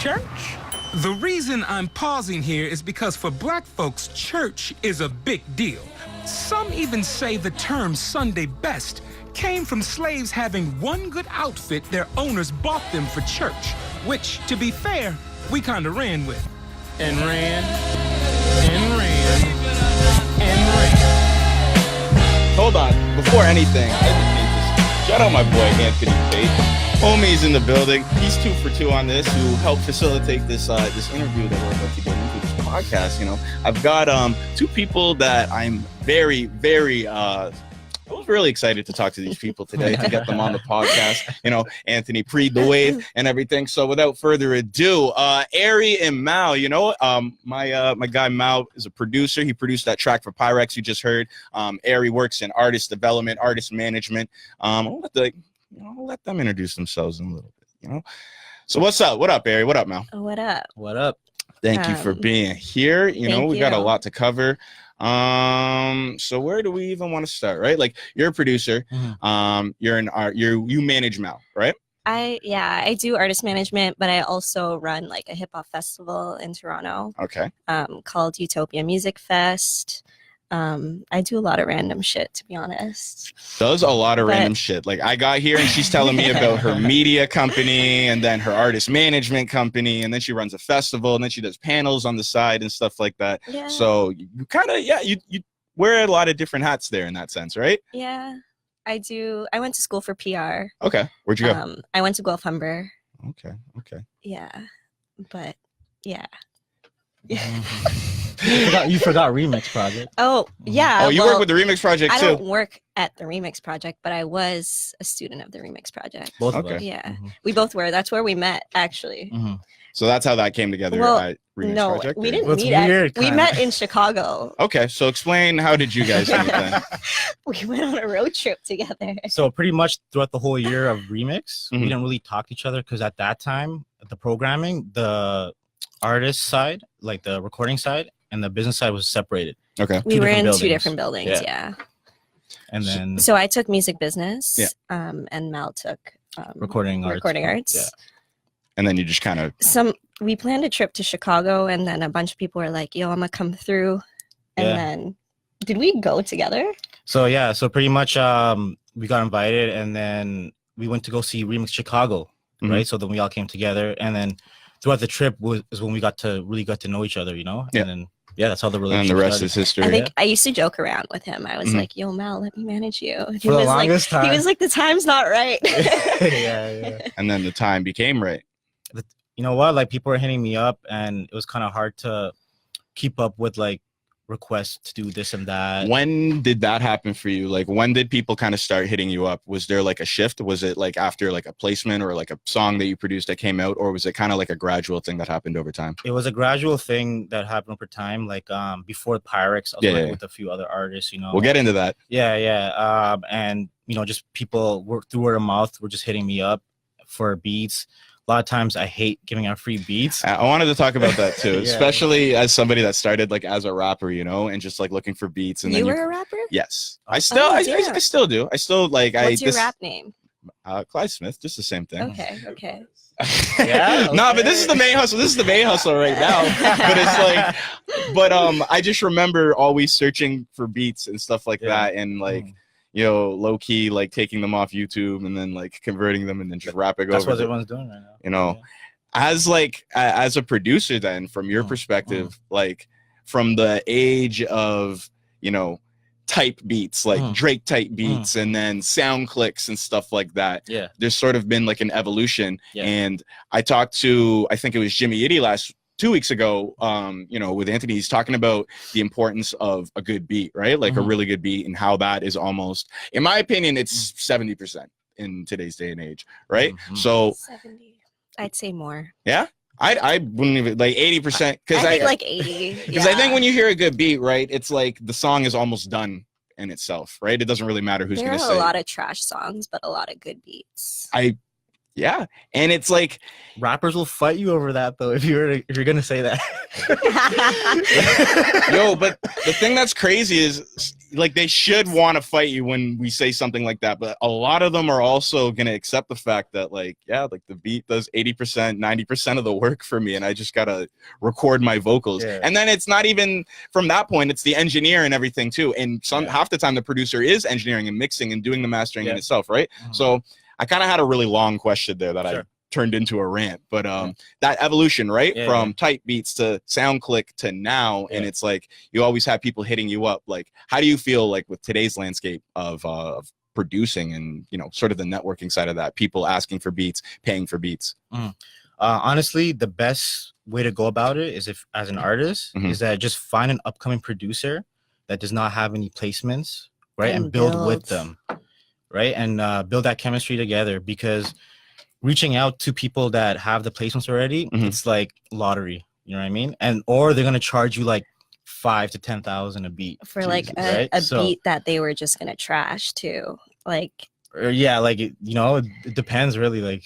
church? The reason I'm pausing here is because for black folks, church is a big deal. Some even say the term Sunday best came from slaves having one good outfit their owners bought them for church, which, to be fair, we kind of ran with. And ran, and ran, and ran. Hold on, before anything, I just need to shout out my boy Anthony Tate. Homie's in the building. He's 2 for 2 on this, who helped facilitate this this interview that we're about to get into, this podcast. You know, I've got 2 people that I'm very, very I was really excited to talk to these people today, to get them on the podcast. You know, Anthony Preed the wave and everything. So without further ado, Erie and Mao, you know, my guy Mao is a producer. He produced that track for Pyrex you just heard. Erie works in artist development, artist management. I'll let them introduce themselves in a little bit, you know. So what's up? What up, Erie? What up, Mao? What up? What up? Thank you for being here. You know, we got a lot to cover. So where do we even want to start, right? Like, you're a producer. Mm-hmm. You're an art. You manage Mao, right? I do artist management, but I also run like a hip hop festival in Toronto. Okay. Called Utopia Music Fest. I do a lot of random shit, to be honest. Does a lot of random shit. Like, I got here and she's telling me about her media company and then her artist management company, and then she runs a festival, and then she does panels on the side and stuff like that. Yeah. So you kind of, you wear a lot of different hats there in that sense, right? Yeah, I do. I went to school for PR. Okay. Where'd you go? I went to Guelph Humber. Okay. Yeah, but yeah. You forgot Remix Project. Oh, yeah. Oh, you work with the Remix Project too? I don't work at the Remix Project, but I was a student of the Remix Project. Both of us. Yeah. Mm-hmm. We both were. That's where we met, actually. Mm-hmm. So that's how that came together at Remix Project? We didn't meet. We met in Chicago. Okay, so explain, how did you guys meet then? We went on a road trip together. So pretty much throughout the whole year of Remix, we didn't really talk to each other because at that time, the programming, the artist side, like the recording side, and the business side was separated. Okay. We were in 2 different buildings, yeah. And then... So I took music business, and Mel took... recording arts. Yeah. And then you just kind of... We planned a trip to Chicago, and then a bunch of people were like, yo, I'm going to come through. And then... Did we go together? So, yeah. So pretty much we got invited, and then we went to go see Remix Chicago, right? So then we all came together, and then... Throughout the trip is when we really got to know each other, you know? Yeah. And then, that's how the relationship And the rest started. is history. I think I used to joke around with him. I was like, yo, Mal, let me manage you. For the longest time. He was like, the time's not right. yeah. And then the time became right. You know what? Like, people were hitting me up, and it was kind of hard to keep up with, like, requests to do this and that. When did that happen for you? Like, when did people kind of start hitting you up? Was there like a shift? Was it like after like a placement or like a song that you produced that came out, or was it kind of like a gradual thing that happened over time? It was a gradual thing that happened over time. Like before Pyrex, I was working with a few other artists, you know. We'll get into that. Yeah. And you know, just people through word of mouth were just hitting me up for beats. A lot of times I hate giving out free beats. I wanted to talk about that too, especially as somebody that started like as a rapper, you know, and just like looking for beats. And you then were a rapper? Yes, I still do. I still like. What's your rap name? Clyde Smith, just the same thing. Okay. Yeah. No, but this is the main hustle. This is the main hustle right now. But it's like, I just remember always searching for beats and stuff like that, and like. You know, low key, like taking them off YouTube and then like converting them and then just rapping over. That's what everyone's doing right now. You know, as a producer, then from your perspective, like from the age of, you know, type beats, like Drake type beats and then sound clicks and stuff like that. Yeah. There's sort of been like an evolution. Yeah. And I talked to, I think it was Jimmy Itty 2 weeks ago, you know, with Anthony, he's talking about the importance of a good beat, right? Like a really good beat, and how that is almost, in my opinion, it's 70% in today's day and age, right? So 70, I'd say more. Yeah, I wouldn't even like 80%, because I think like 80. Because I think when you hear a good beat, right, it's like the song is almost done in itself, right? It doesn't really matter who's going to say. There are a lot of trash songs, but a lot of good beats. Yeah, and it's like rappers will fight you over that though if you're gonna say that. Yo, but the thing that's crazy is like they should want to fight you when we say something like that, but a lot of them are also going to accept the fact that like, yeah, like the beat does 80%, 90% of the work for me, and I just got to record my vocals. Yeah. And then it's not even from that point, it's the engineer and everything too. And half the time the producer is engineering and mixing and doing the mastering in itself, right? So I kind of had a really long question there that I turned into a rant, but that evolution, right? From type beats to sound click to now, and it's like you always have people hitting you up. Like, how do you feel like with today's landscape of producing and, you know, sort of the networking side of that, people asking for beats, paying for beats? Honestly, the best way to go about it is, if as an artist, is that just find an upcoming producer that does not have any placements, right? And build with them, right? And build that chemistry together, because reaching out to people that have the placements already, it's like lottery, you know what I mean? And or they're gonna charge you like 5,000 to 10,000 a beat for like a beat that they were just gonna trash too, like. Or like you know, it depends really. Like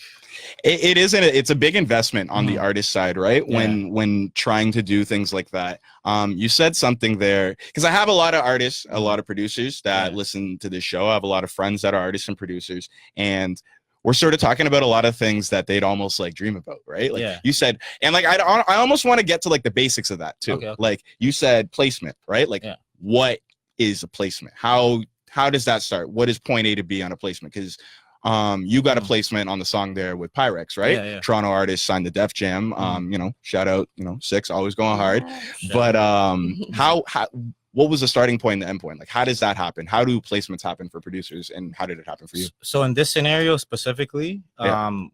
it's a big investment on the artist side, right? When trying to do things like that. You said something there, because I have a lot of artists, a lot of producers that listen to this show. I have a lot of friends that are artists and producers, and we're sort of talking about a lot of things that they'd almost like dream about, right? Like you said, and like I almost want to get to like the basics of that too. Okay. Like you said, placement, right? Like what is a placement? How does that start? What is point A to B on a placement? Because you got a placement on the song there with Pyrex, right? Toronto artist, signed to Def Jam. You know, shout out, you know, 6 always going hard. But how what was the starting point and the end point? Like, how does that happen? How do placements happen for producers, and how did it happen for you? So in this scenario specifically,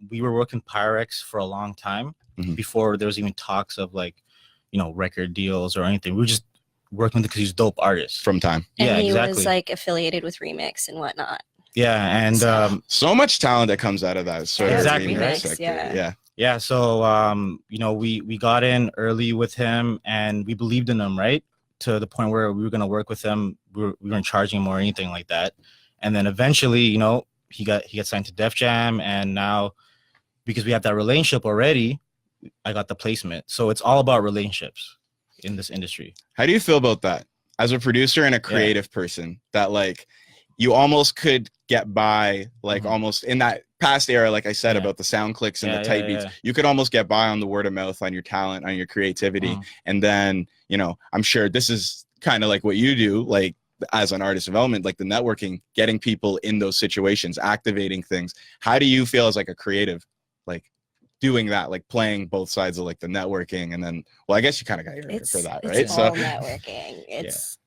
we were working Pyrex for a long time before there was even talks of like, you know, record deals or anything. We were just working with, because he's dope artists from time. And he was like affiliated with Remix and whatnot. Yeah, and so much talent that comes out of that sort of remix sector. Yeah. So you know, we got in early with him, and we believed in him, right? To the point where we were gonna work with him. We weren't charging him or anything like that. And then eventually, you know, he got signed to Def Jam, and now because we have that relationship already, I got the placement. So it's all about relationships in this industry. How do you feel about that as a producer and a creative person, that like you almost could get by like almost in that past era, like I said about the sound clicks and the type beats, you could almost get by on the word of mouth, on your talent, on your creativity. And then, you know, I'm sure this is kind of like what you do, like as an artist development, like the networking, getting people in those situations, activating things. How do you feel as like a creative, like doing that, like playing both sides of like the networking, and then, well, I guess you kind of got your for that, right? It's all networking. It's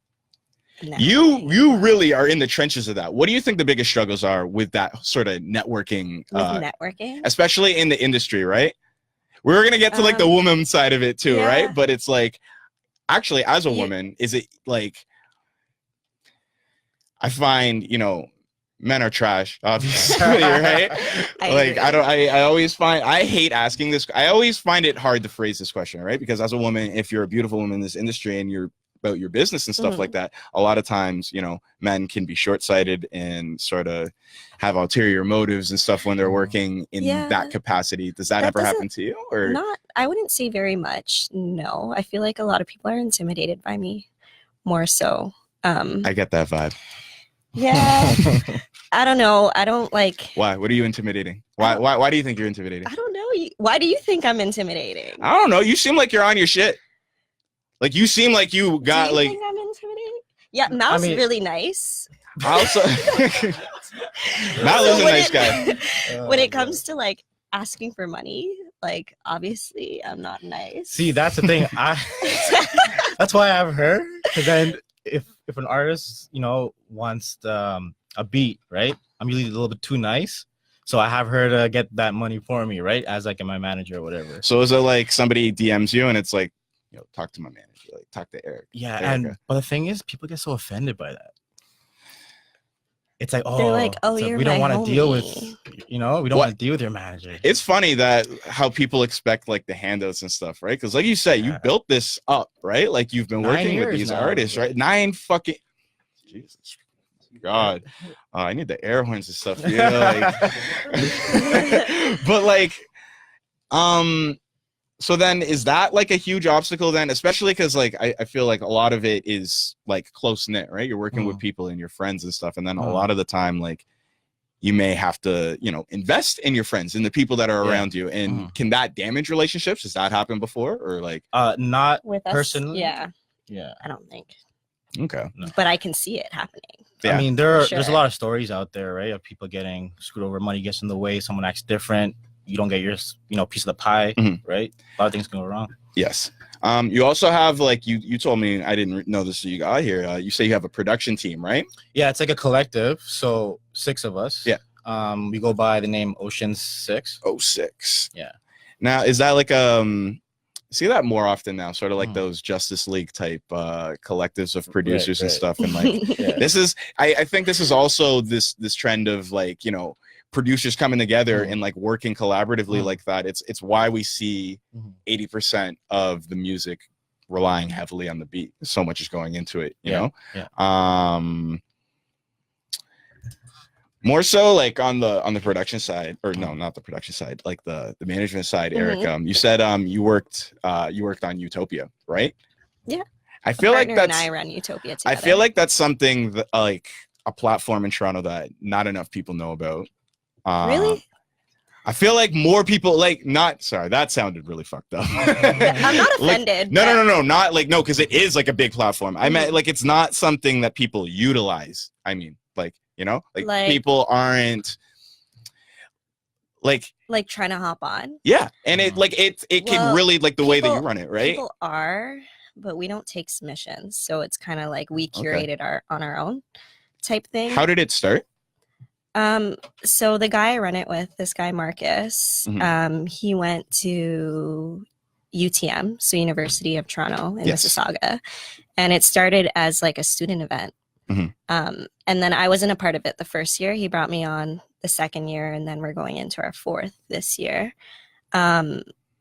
you really are in the trenches of that. What do you think the biggest struggles are with that sort of networking? Networking, especially in the industry, right? We're gonna get to like the woman side of it too, right? But it's like, actually, as a woman, is it like, I find, you know, men are trash, obviously, right? I always find, I hate asking this. I always find it hard to phrase this question, right? Because as a woman, if you're a beautiful woman in this industry and you're about your business and stuff like that, a lot of times, you know, men can be short-sighted and sort of have ulterior motives and stuff when they're working in that capacity. Does that ever happen to you? Or not? I wouldn't say very much. No, I feel like a lot of people are intimidated by me, more so. I get that vibe. Yeah. I don't know. I don't like. Why? What are you intimidating? Why do you think you're intimidating? I don't know. Why do you think I'm intimidating? I don't know. You seem like you're on your shit. Like, you seem like you got, do you think I'm intimidating? Yeah, Mal's really nice. Also, Mal is a nice guy. When it comes to like asking for money, like obviously I'm not nice. See, that's the thing. That's why I have her. Because then if an artist, you know, wants a beat, right? I'm usually a little bit too nice. So I have her to get that money for me, right? As like my manager or whatever. So is it like somebody DMs you and it's like, you know, talk to my manager, like talk to Eric. Yeah, but the thing is, people get so offended by that. It's like, they're like, we don't want to deal with, you know, we don't want to deal with your manager. It's funny that how people expect like the handouts and stuff, right? Because like you said, you built this up, right? Like you've been working with these artists, right? 9 fucking, Jesus God, I need the air horns and stuff. Yeah, like, but like, So then is that like a huge obstacle then, especially because like I feel like a lot of it is like close knit, right? You're working with people and your friends and stuff, and then a lot of the time like you may have to, you know, invest in your friends and the people that are around you, and can that damage relationships? Has that happened before, or like not with us, personally? yeah, I don't think. Okay. No. But I can see it happening. Yeah. I mean, there's a lot of stories out there, right? Of people getting screwed over, money gets in the way, someone acts different, you don't get your, you know, piece of the pie, right? A lot of things can go wrong. Yes. You also have like you told me, I didn't know this till you got here. You say you have a production team, right? Yeah, it's like a collective. So 6 of us. Yeah. We go by the name Ocean 6. 06. Yeah. Now, is that like see that more often now, sort of like those Justice League type collectives of producers and stuff, and like this is I think this is also this trend of like, you know, producers coming together and like working collaboratively like that. It's why we see 80% of the music relying heavily on the beat. So much is going into it, you know. More so like on the production side, or no, not the production side, like the management side. Eric, you said you worked on Utopia, right? Yeah. I feel like that's, and I run Utopia together. I feel like that's something that, like a platform in Toronto that not enough people know about. Really? I feel like more people like not. Sorry, that sounded really fucked up. I'm not offended. Like, no, not like no, because it is like a big platform. I meant like it's not something that people utilize. I mean, like, you know, like people aren't like trying to hop on. Yeah, and it like it can really like the way that you run it, right? People are, but we don't take submissions, so it's kind of like we curated on our own type thing. How did it start? So the guy I run it with, this guy Marcus, he went to UTM, so University of Toronto in Mississauga, and it started as like a student event. And then I wasn't a part of it the first year. He brought me on the second year, and then we're going into our 4th this year.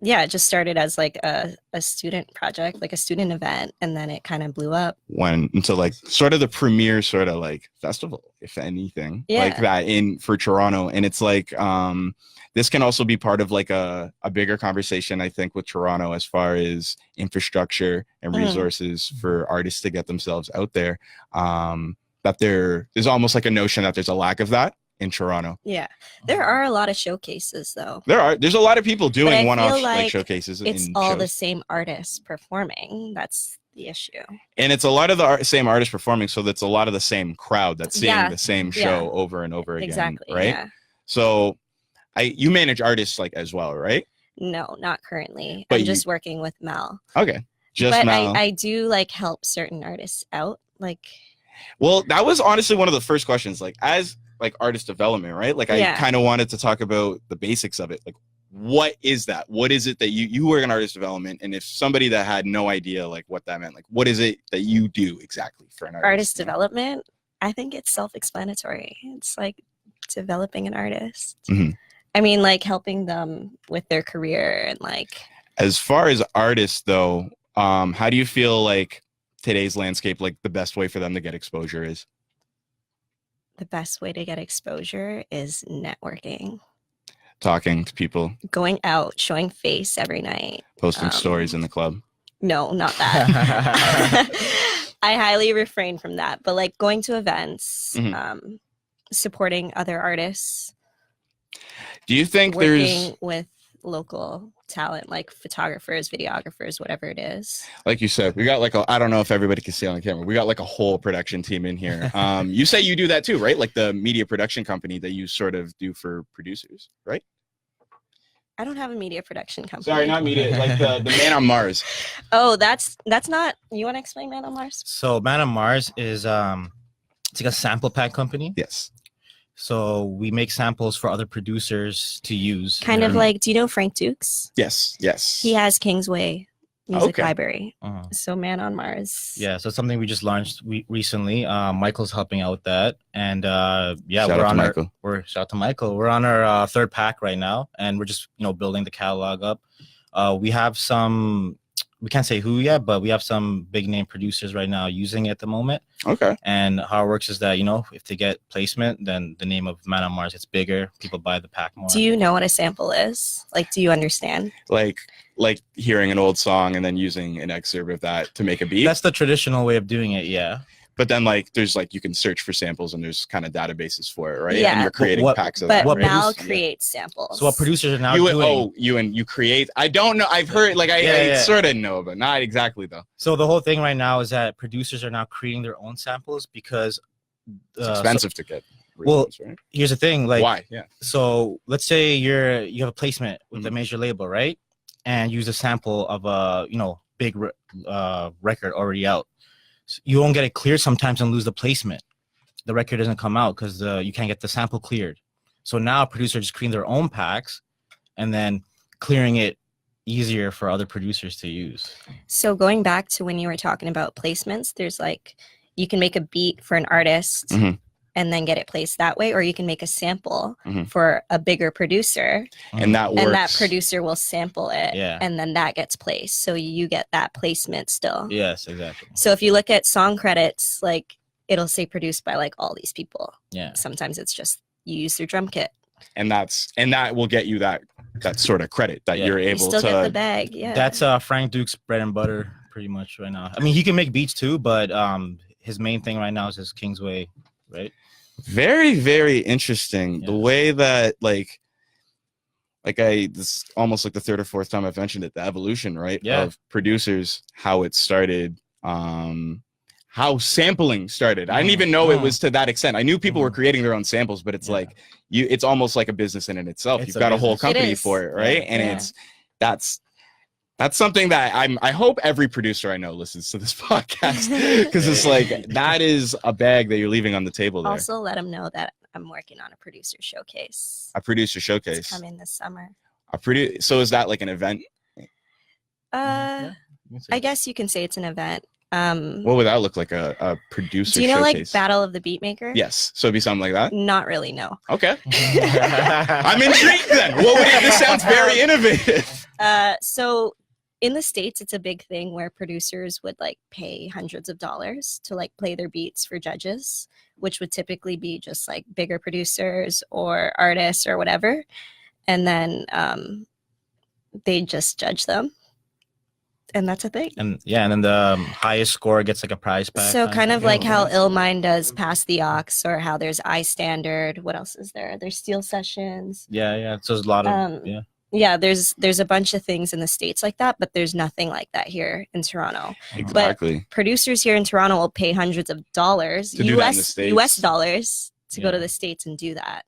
It just started as like a student project, like a student event, and then it kind of blew up. Went into like sort of the premier sort of like festival, if anything, like that for Toronto. And it's like this can also be part of like a bigger conversation, I think, with Toronto as far as infrastructure and resources for artists to get themselves out there. That there's almost like a notion that there's a lack of that in Toronto. Yeah, there are a lot of showcases though. There's a lot of people doing one-off like showcases. It's all the same artists performing. That's the issue. And it's a lot of the same artists performing, so that's a lot of the same crowd that's seeing the same show over and over again. Exactly. Right. Yeah. So you manage artists like as well, right? No, not currently. But I'm just working with Mel. Okay. But Mel. I do like help certain artists out. Like, well, that was honestly one of the first questions, like as like artist development, right? Like I kind of wanted to talk about the basics of it. Like, what is that? What is it that you work in artist development? And if somebody that had no idea like what that meant, like what is it that you do exactly for an artist development? I think it's self-explanatory. It's like developing an artist. I mean, like helping them with their career and like. As far as artists though, how do you feel like today's landscape, like the best way for them to get exposure is? The best way to get exposure is networking. Talking to people. Going out, showing face every night. Posting stories in the club. No, not that. I highly refrain from that. But like going to events, supporting other artists. Do you think working with local talent, like photographers, videographers, whatever it is? Like you said, we got like I don't know if everybody can see on the camera. We got like a whole production team in here. You say you do that too, right? Like the media production company that you sort of do for producers, right? I don't have a media production company. Sorry, not media. Like the Man on Mars. Oh, that's not. You want to explain Man on Mars? So Man on Mars is it's like a sample pack company. Yes. So we make samples for other producers to use. Kind of like, do you know Frank Dukes? Yes. He has Kingsway Music Library. So Man on Mars. Yeah, so it's something we just launched recently. Michael's helping out with that. And shout out to Michael. We're on our 3rd pack right now, and we're just building the catalog up. We have some we can't say who yet, but we have some big name producers right now using it at the moment. Okay. And how it works is that, you know, if they get placement, then the name of Man on Mars gets bigger. People buy the pack more. Do you know what a sample is? Like, do you understand? Like hearing an old song and then using an excerpt of that to make a beat. That's the traditional way of doing it, yeah. But then like there's like you can search for samples and there's kind of databases for it, right? Yeah. And you're creating packs of But that. Right? Mal creates samples. So what producers are now doing? You create. I don't know. I've heard like I sort of know, but not exactly though. So the whole thing right now is that producers are now creating their own samples because it's expensive to get. Ones, right? Here's the thing. Like, why? Yeah. So let's say you have a placement with a major label, right? And use a sample of a big record already out. So you won't get it cleared sometimes and lose the placement. The record doesn't come out because you can't get the sample cleared. So now producers just creating their own packs and then clearing it easier for other producers to use. So going back to when you were talking about placements, there's like you can make a beat for an artist and then get it placed that way, or you can make a sample for a bigger producer, and that works. And that producer will sample it, Yeah. and then that gets placed. So you get that placement still. Yes, exactly. So if you look at song credits, like it'll say produced by like all these people. Yeah. Sometimes it's just you use their drum kit, and that will get you that sort of credit that you're able you still to get the bag. Yeah. That's Frank Duke's bread and butter pretty much right now. I mean, he can make beats too, but his main thing right now is his Kingsway, right? Very, very interesting. Yeah. The way that like this is almost like the third or fourth time I've mentioned it, the evolution, right? Yeah. Of producers, how it started, how sampling started. I didn't even know it was to that extent. I knew people were creating their own samples, but it's like it's almost like a business in itself. It's You've got a whole business. company for it, right? Yeah. And that's something that I hope every producer I know listens to this podcast, because it's like that is a bag that you're leaving on the table there. Also, let them know that I'm working on a producer showcase. A producer It's showcase. coming this summer. So is that like an event? I guess you can say it's an event. What would that look like? A producer Do you know showcase? like Battle of the Beatmaker? Yes. So it'd be something like that? Not really, no. Okay. I'm intrigued then. What would it? This sounds very innovative. So in the States, it's a big thing where producers would like pay hundreds of dollars to like play their beats for judges, which would typically be just like bigger producers or artists or whatever. And then they just judge them. And that's a thing. And then the highest score gets like a prize pack. So kind of like how Illmind does Pass the Aux, or how there's I Standard. What else is there? There's Steel Sessions. Yeah. So there's a lot of Yeah, there's a bunch of things in the States like that, but there's nothing like that here in Toronto. Exactly. But producers here in Toronto will pay hundreds of dollars, to do that in the States. US dollars, to go to the States and do that.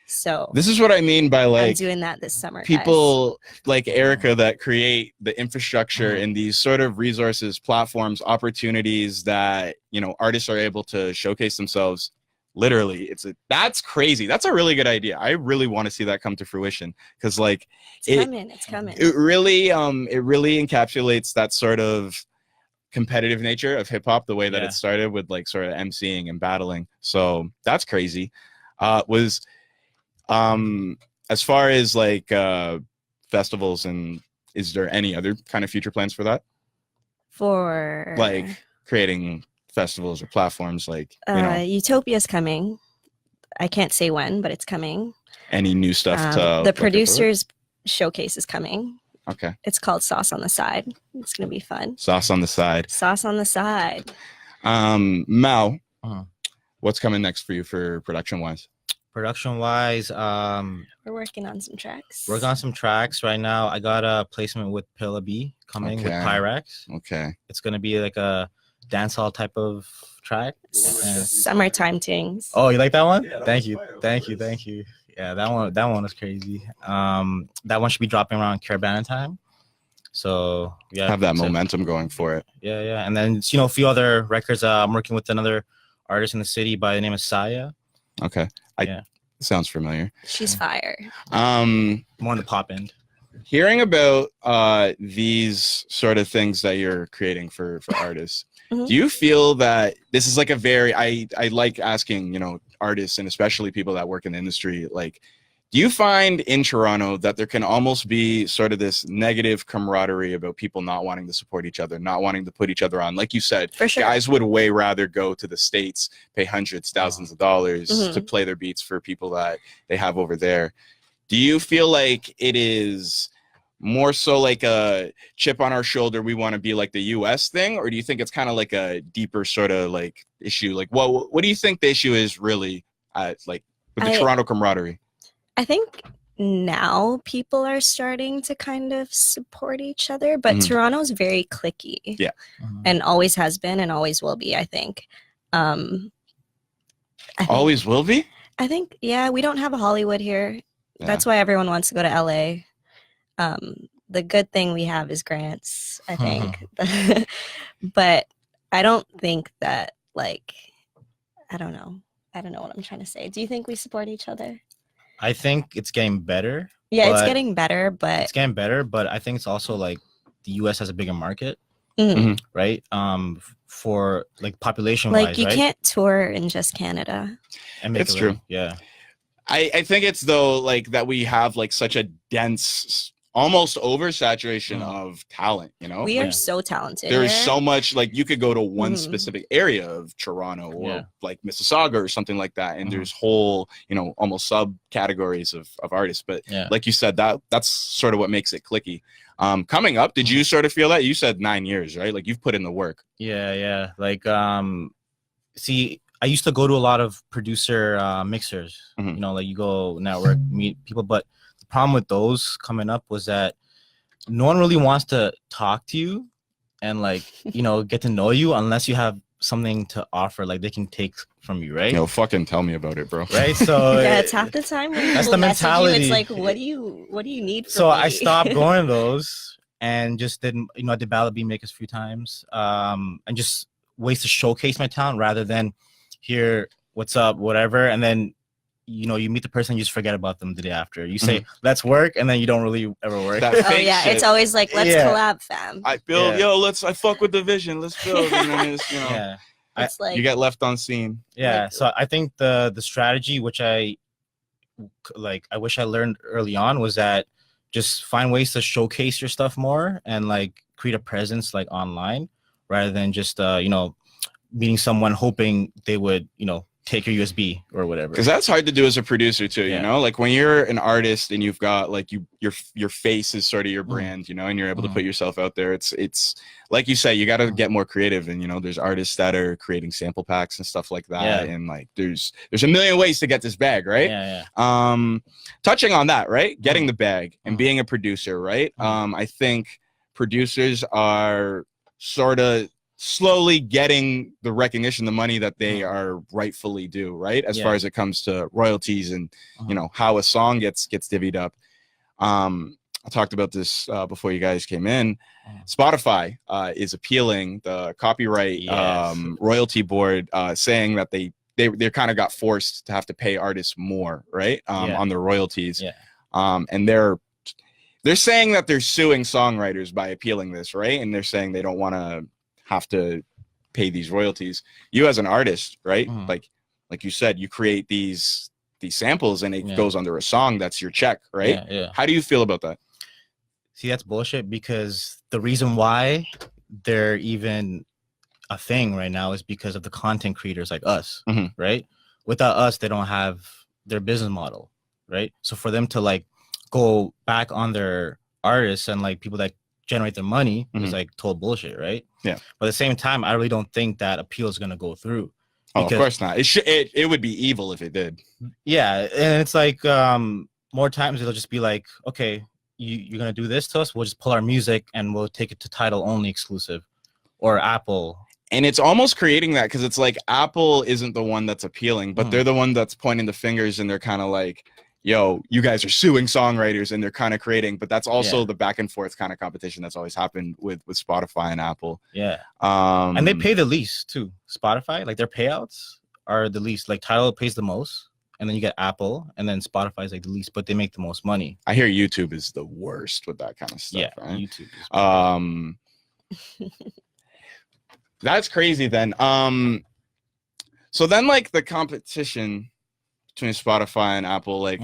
So this is what I mean by like I'm doing that this summer. People like Erica that create the infrastructure and these sort of resources, platforms, opportunities that artists are able to showcase themselves. Literally, that's crazy. That's a really good idea. I really want to see that come to fruition, because like it's coming. It really encapsulates that sort of competitive nature of hip hop, the way that it started with like sort of emceeing and battling. So that's crazy. As far as like festivals, and is there any other kind of future plans for that? For like creating festivals or platforms, like Utopia's coming. I can't say when, but it's coming. Any new stuff to the producers showcase is coming. Okay. It's called Sauce on the Side. It's gonna be fun. Sauce on the Side. Sauce on the Side. Mal, what's coming next for you for production wise? Production wise, we're working on some tracks. Working on some tracks right now. I got a placement with Pilla B coming with Pyrex. Okay. It's gonna be like a dancehall type of track. Summertime things. Oh, you like that one? Yeah, thank you. Yeah, that one is crazy. That one should be dropping around Caravana time. So yeah, have that momentum going for it. Yeah. And then a few other records. I'm working with another artist in the city by the name of Saya. Okay. Sounds familiar. She's fire. More on the pop end. Hearing about these sort of things that you're creating for artists, do you feel that this is like a very I like asking artists, and especially people that work in the industry, like, Do you find in Toronto that there can almost be sort of this negative camaraderie about people not wanting to support each other, not wanting to put each other on? Like you said, For sure. guys would way rather go to the States, pay hundreds, thousands of dollars Mm-hmm. to play their beats for people that they have over there. Do you feel like it is more so like a chip on our shoulder, we want to be like the US thing? Or do you think it's kind of like a deeper sort of like issue? Like, what do you think the issue is really like with the Toronto camaraderie? I think now people are starting to kind of support each other, but Toronto's very cliquey. Yeah. And always has been and always will be, I think. Always will be? I think, yeah, we don't have a Hollywood here. Yeah. That's why everyone wants to go to LA. The good thing we have is grants, I think. But I don't think that, like, I don't know what I'm trying to say. Do you think we support each other? I think it's getting better. Yeah, it's getting better, but I think it's also like the US has a bigger market, right? For like population wise, like you can't tour in just Canada. And make it's true. Yeah. I think it's though like that we have like such a dense, almost oversaturation of talent, you know? We are so talented. There's so much, like you could go to one specific area of Toronto or like Mississauga or something like that, and there's whole, you know, almost subcategories of artists. But like you said, that's sort of what makes it clicky. Coming up, did you sort of feel that? You said 9 years, right? Like you've put in the work. Yeah. Like see, I used to go to a lot of producer mixers, you know, like you go network, meet people, but the problem with those coming up was that no one really wants to talk to you and like, you know, get to know you unless you have something to offer, like they can take from you, right? No, fucking tell me about it, bro. Right? So yeah, it's half the time when that's people the message mentality. you, it's like, what do you need from so me? I stopped going to those and just didn't, you know, I did Battle Beat Makers a few times, and just ways to showcase my talent rather than here, what's up, whatever, and then you know, you meet the person, you just forget about them the day after. You say, let's work, and then you don't really ever work. That oh fake yeah, shit. it's always like, let's collab, fam. I build, I fuck with the vision, let's build. And then it's, you know, it's like, you get left on scene. Yeah, so I think the strategy, which I wish I learned early on, was that just find ways to showcase your stuff more and like create a presence like online rather than just, you know, meeting someone hoping they would, you know, take your USB or whatever. Because that's hard to do as a producer too, you know? Like when you're an artist and you've got like your face is sort of your brand, you know, and you're able to put yourself out there. It's like you say, you got to get more creative. And, you know, there's artists that are creating sample packs and stuff like that. And like, there's a million ways to get this bag, right? Touching on that, right? Getting the bag and being a producer, right? I think producers are sort of slowly getting the recognition, the money that they are rightfully due, right? As far as it comes to royalties and, you know, how a song gets divvied up. I talked about this before you guys came in. Spotify is appealing the copyright royalty board, saying that they kind of got forced to have to pay artists more, right? On their royalties. And they're saying that they're suing songwriters by appealing this, right? And they're saying they don't want to have to pay these royalties. You as an artist, right? Like you said, you create these samples and it goes under a song. That's your check, right? How do you feel about that? See, that's bullshit, because the reason why they're even a thing right now is because of the content creators like us, right? Without us, they don't have their business model, right? So for them to like go back on their artists and like people that generate their money is like total bullshit, right? But at the same time, I really don't think that appeal is going to go through. Oh, of course not. It would be evil if it did. Yeah, and it's like more times it'll just be like, okay, you're going to do this to us, we'll just pull our music and we'll take it to Tidal only exclusive or Apple. And it's almost creating that, because it's like Apple isn't the one that's appealing, but they're the one that's pointing the fingers, and they're kind of like, yo, you guys are suing songwriters, and they're kind of creating, but that's also the back and forth kind of competition that's always happened with Spotify and Apple. And they pay the least too. Spotify, like their payouts are the least. Like Tidal pays the most, and then you get Apple, and then Spotify is like the least, but they make the most money. I hear YouTube is the worst with that kind of stuff. Right? YouTube is that's crazy then. So then like the competition between Spotify and Apple, like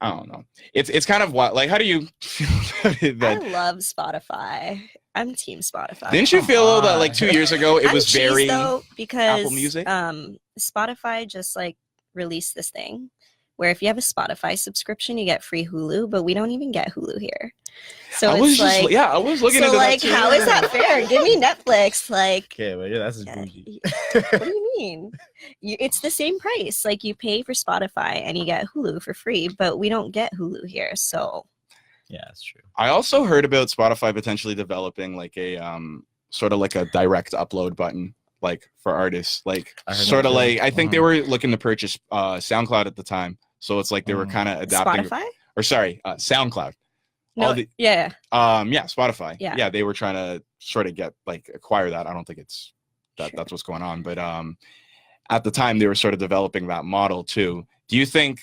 I don't know. It's kind of what, like, how do you feel about I that? love Spotify. I'm team Spotify. Didn't you Come feel that on. like 2 years ago it I'm was cheesed, very though, because Music? Spotify just like released this thing where if you have a Spotify subscription, you get free Hulu, but we don't even get Hulu here. So I was it's just like, I was looking so into like, that too. how is that fair? Give me Netflix. Like, Okay, but yeah, that's just yeah, bougie. what do you mean? It's the same price. Like you pay for Spotify and you get Hulu for free, but we don't get Hulu here. So Yeah, that's true. I also heard about Spotify potentially developing like a sort of like a direct upload button, like for artists, like I heard sort that of too. like I think they Mhm. were looking to purchase SoundCloud at the time, so it's like they were kind of adapting, Spotify? or sorry, SoundCloud. No, yeah. Yeah, Spotify. Yeah. They were trying to sort of get like acquire that. I don't think it's Sure. that's what's going on, but at the time they were sort of developing that model too. Do you think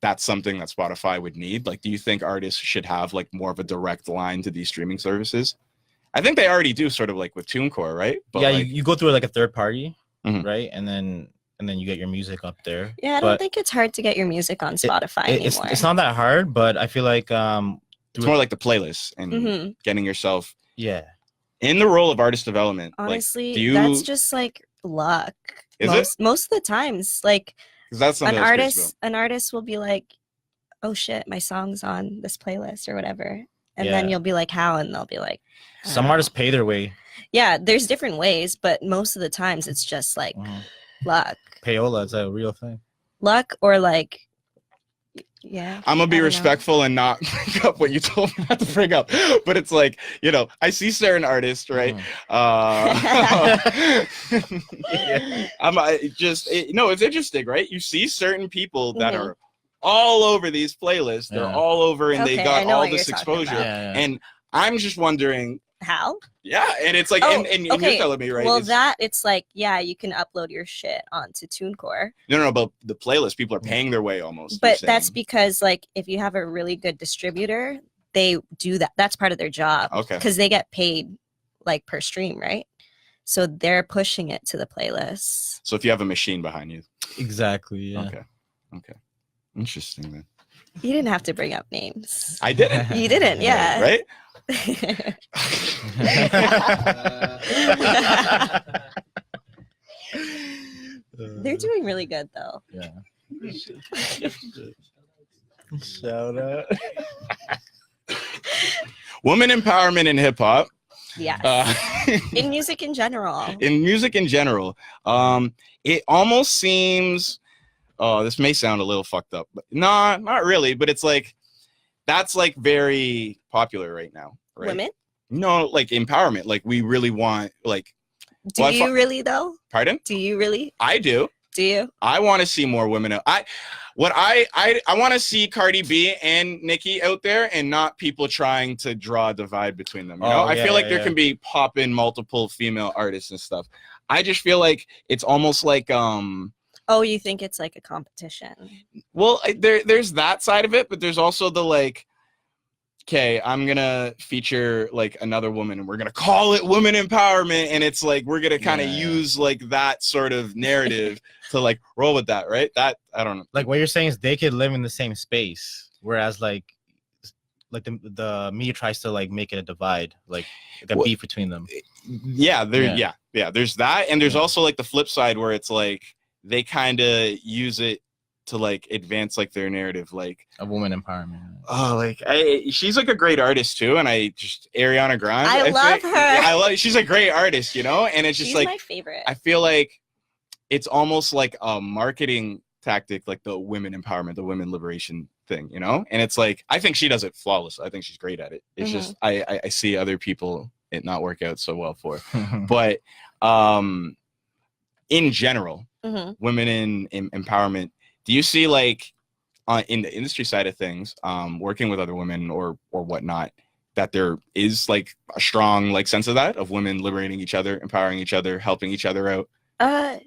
that's something that Spotify would need? Like, do you think artists should have like more of a direct line to these streaming services? I think they already do, sort of like with TuneCore, right? But yeah, like, you go through like a third party, Mhm. right? And then you get your music up there. Yeah, I don't But think it's hard to get your music on Spotify it's anymore. it's not that hard, but I feel like it's more like the playlists and Mhm. getting yourself yeah. in the role of artist development. Honestly, like, do you? that's just like luck. Is it? Most of the times, like 'Cause that's something an I was curious about. artist will be like, "Oh shit, my song's on this playlist or whatever," and then Yeah. you'll be like, "How?" And they'll be like, "I Some don't artists know." pay their way. Yeah, there's different ways, but most of the times it's just like Mhm. luck, Payola is a real thing. or like, yeah. I'm gonna be I don't know. respectful and not bring up what you told me not to bring up, but it's like, I see certain artists, right? It's interesting, right? You see certain people that Mhm. are all over these playlists. They're Yeah. all over, and they Okay, I got know all what this you're talking exposure. about. Yeah. And I'm just wondering, How? yeah, and it's like, Oh, and you're okay. telling me, right? Well, it's- it's like, yeah, you can upload your shit onto TuneCore. no, but the playlist, people are paying their way almost. But you're that's saying. because, like, if you have a really good distributor, they do that. That's part of their job. Okay. Because they get paid, like, per stream, right? So they're pushing it to the playlist. So if you have a machine behind you. Exactly. Yeah. Okay. Interesting, then. You didn't have to bring up names. I didn't. You didn't, yeah. Right? They're doing really good, though. Yeah. Shout out. Woman empowerment in hip hop. Yes. In music in general. In music in general, it almost seems. Oh, this may sound a little fucked up, but nah, not really. But it's like that's like very popular right now, right? Women? No, like empowerment. Like we really want, like. Do Well, you really, though? Pardon? Do you really? I do. Do you? I want to see more women. I want to see Cardi B and Nicki out there, and not people trying to draw a divide between them. I feel like there can be popping multiple female artists and stuff. I just feel like it's almost like Oh, you think it's like a competition? well, there's that side of it, but there's also the like, okay, I'm gonna feature like another woman, and we're gonna call it women empowerment, and it's like we're gonna kind of use like that sort of narrative to like roll with that, right? That I don't know. Like what you're saying is they could live in the same space, whereas like the media tries to like make it a divide, like a beef between them. Yeah, there's that, and there's also like the flip side where it's like they kind of use it to like advance like their narrative, like A woman empowerment. oh, like she's like a great artist too, and Ariana Grande. I love her. She's a great artist, and it's just She's like my favorite. I feel like it's almost like a marketing tactic, like the women empowerment, the women liberation thing, and it's like I think she does it flawless. I think she's great at it. It's just I see other people it not work out so well for, but in general, women in empowerment. Do you see like in the industry side of things, working with other women or whatnot, that there is like a strong like sense of that, of women liberating each other, empowering each other, helping each other out?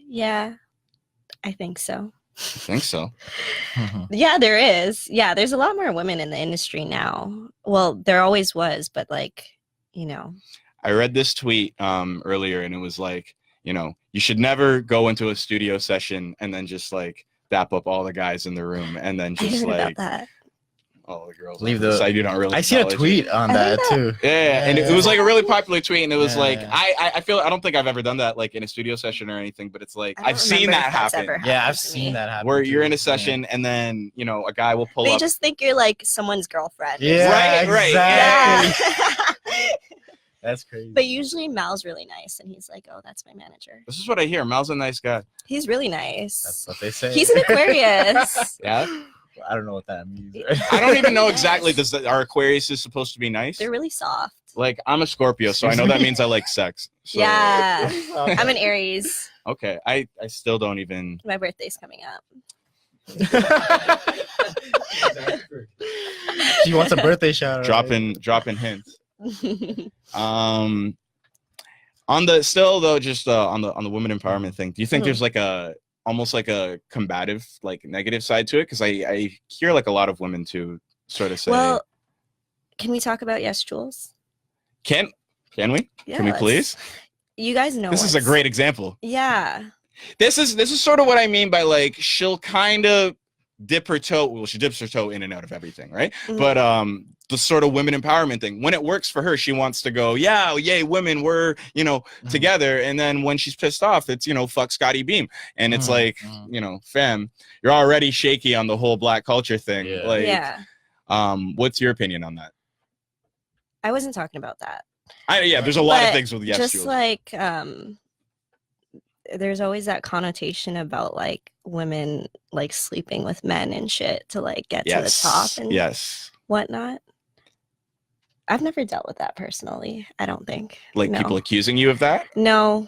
Yeah, I think so. I think so. Yeah, there is. Yeah, there's a lot more women in the industry now. Well, there always was, but like, I read this tweet earlier, and it was like, you should never go into a studio session and then just like dap up all the guys in the room and then I just heard like about that. all the girls Leave on the the- side you don't really I see a acknowledge. tweet on I that think too. Yeah, and it was like a really popular tweet, and it was Yeah. like I feel I don't think I've ever done that like in a studio session or anything, but it's like I don't I've seen remember that if that's happen. ever Yeah, happened I've to seen me. that happen. Where you're too. in a session and then a guy will pull They up. just think you're like someone's girlfriend. Yeah, Right, exactly. Yeah. That's crazy. But usually Mal's really nice, and he's like, "Oh, that's my manager." This is what I hear. Mal's a nice guy. He's really nice. That's what they say. He's an Aquarius. Yeah. I don't know what that means. I don't even know exactly. Our Aquarius is supposed to be nice? They're really soft. Like I'm a Scorpio, so I know that means I like sex. So, Yeah. I'm an Aries. Okay. I still don't even. My birthday's coming up. She wants a birthday shout out. Dropping hints. On the still though, just on the women empowerment thing, do you think there's like almost like a combative, like negative side to it? Because I hear like a lot of women too sort of say, Well, can we talk about Yes Jules? can we? Yeah, Can we please? You guys know This is a what's- great example. Yeah. This is sort of what I mean by like she'll kind of dip her toe. Well, she dips her toe in and out of everything, right? Mhm. But the sort of women empowerment thing, when it works for her, she wants to go, yeah, yay, women, we're together. And then when she's pissed off, it's fuck Scotty Beam, and it's like fam, you're already shaky on the whole black culture thing. Yeah. Like, Yeah. What's your opinion on that? I wasn't talking about that. There's a lot of But things with yes, just Jules. like there's always that connotation about like women like sleeping with men and shit to like get to the top and yes, whatnot. I've never dealt with that personally. I don't think. like No. people accusing you of that No,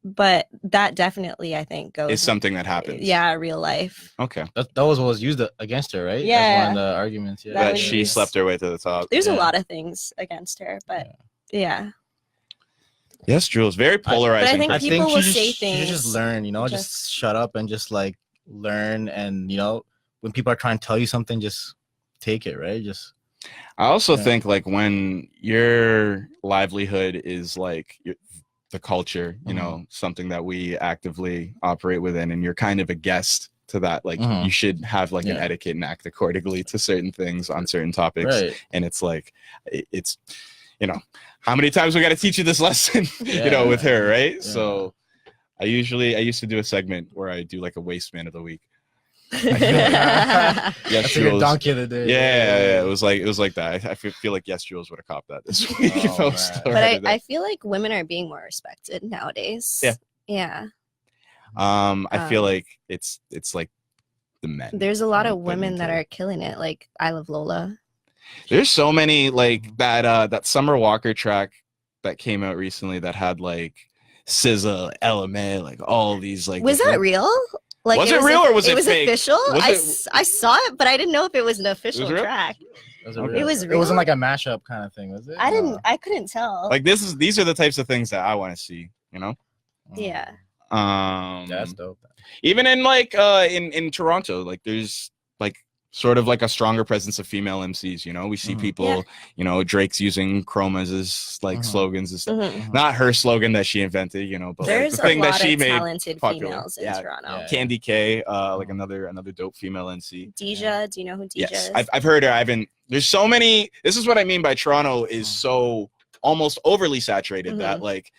but that definitely I think goes. is something that happens. Yeah, real life. Okay. That was what was used against her, right? Yeah. That's one of the arguments. Yeah. That That was she used- slept her way to the top. There's a Yeah. lot of things against her, but yeah. Yes, Jules, very polarizing. think I people think will she say just, she should just things learn, just just- shut up and just like learn. And when people are trying to tell you something, just take it, right? Just I also Yeah. think like when your livelihood is like the culture, something that we actively operate within, and you're kind of a guest to that, like Mhm. you should have like an Yeah. etiquette and act accordingly to certain things on certain topics. right. And it's like, it's, how many times we got to teach you this lesson, Yeah. with her, right? Yeah. So I used to do a segment where I do like a waste man of the week. yeah. Yes, That's a good Jules. donkey of the day. Yeah. It was like that. I feel like Yes Jules would have copped that this week. if I Oh, was man. still But writing I that. feel like women are being more respected nowadays. Yeah. Yeah. I feel um, like it's like the men. There's a lot of putting women that into it. are killing it. Like I Love Lola. There's so many like that Summer Walker track that came out recently that had like SZA, LMA, like all these like. Was that different- real? Like Was it real or was it fake? official? Was I saw it, but I didn't know if it was an official real? track. It was, Okay. It was It wasn't real? like a mashup kind of thing, was it? I couldn't tell. Like these are the types of things that I want to see. Yeah. That's dope. Even in like in Toronto, like there's like sort of like a stronger presence of female MCs. We see Mhm. people. Drake's using chromas as like Mhm. slogans and stuff. Mhm. Not her slogan that she invented, but There's like the thing a lot that she of made. talented popular. females in Yeah. Toronto. Yeah. Candy K, like another dope female NC. Deja, do you know who Deja Yes, is? I've heard her. There's so many. This is what I mean by Toronto is so almost overly saturated that like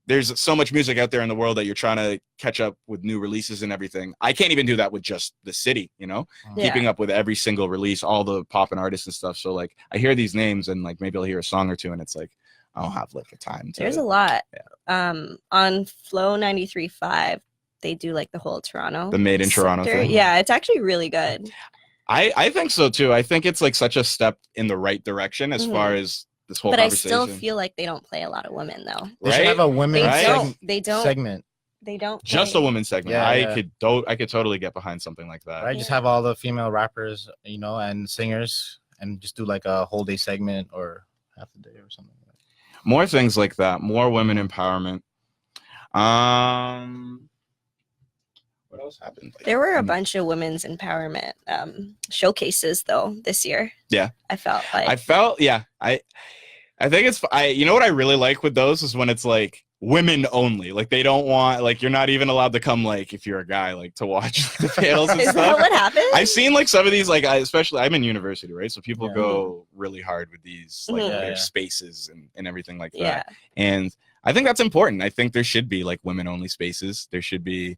there's so much music out there in the world that you're trying to catch up with new releases and everything. I can't even do that with just the city, Yeah. keeping up with every single release, all the poppin' artists and stuff. So like I hear these names and like maybe I'll hear a song or two and it's like I don't have like a time to. There's a lot. On Flow 93.5, they do like the whole Toronto. The Made in Toronto sector. thing. Yeah, it's actually really good. I think so too. I think it's like such a step in the right direction as Mhm. far as this whole But I conversation. still feel like they don't play a lot of women though. They should Right? have a women They Right? don't. They don't. segment, They don't. Just play. a women's segment. Yeah, I yeah. could totally get behind something like that. right? Just Yeah. have all the female rappers, and singers, and just do like a whole day segment or half the day or something. Like that. More things like that. More women empowerment. What else happened? Like, There were a bunch of women's empowerment showcases though this year. Yeah. I felt like I felt, yeah. I think it's. You know what I really like with those is when it's like women only. Like they don't want, like you're not even allowed to come, like if you're a guy, like to watch the panels and Is stuff. that what happened? I've seen like some of these, like especially I'm in university, right? So people go really hard with these like their spaces and everything like that. And I think that's important. I think there should be like women only spaces. There should be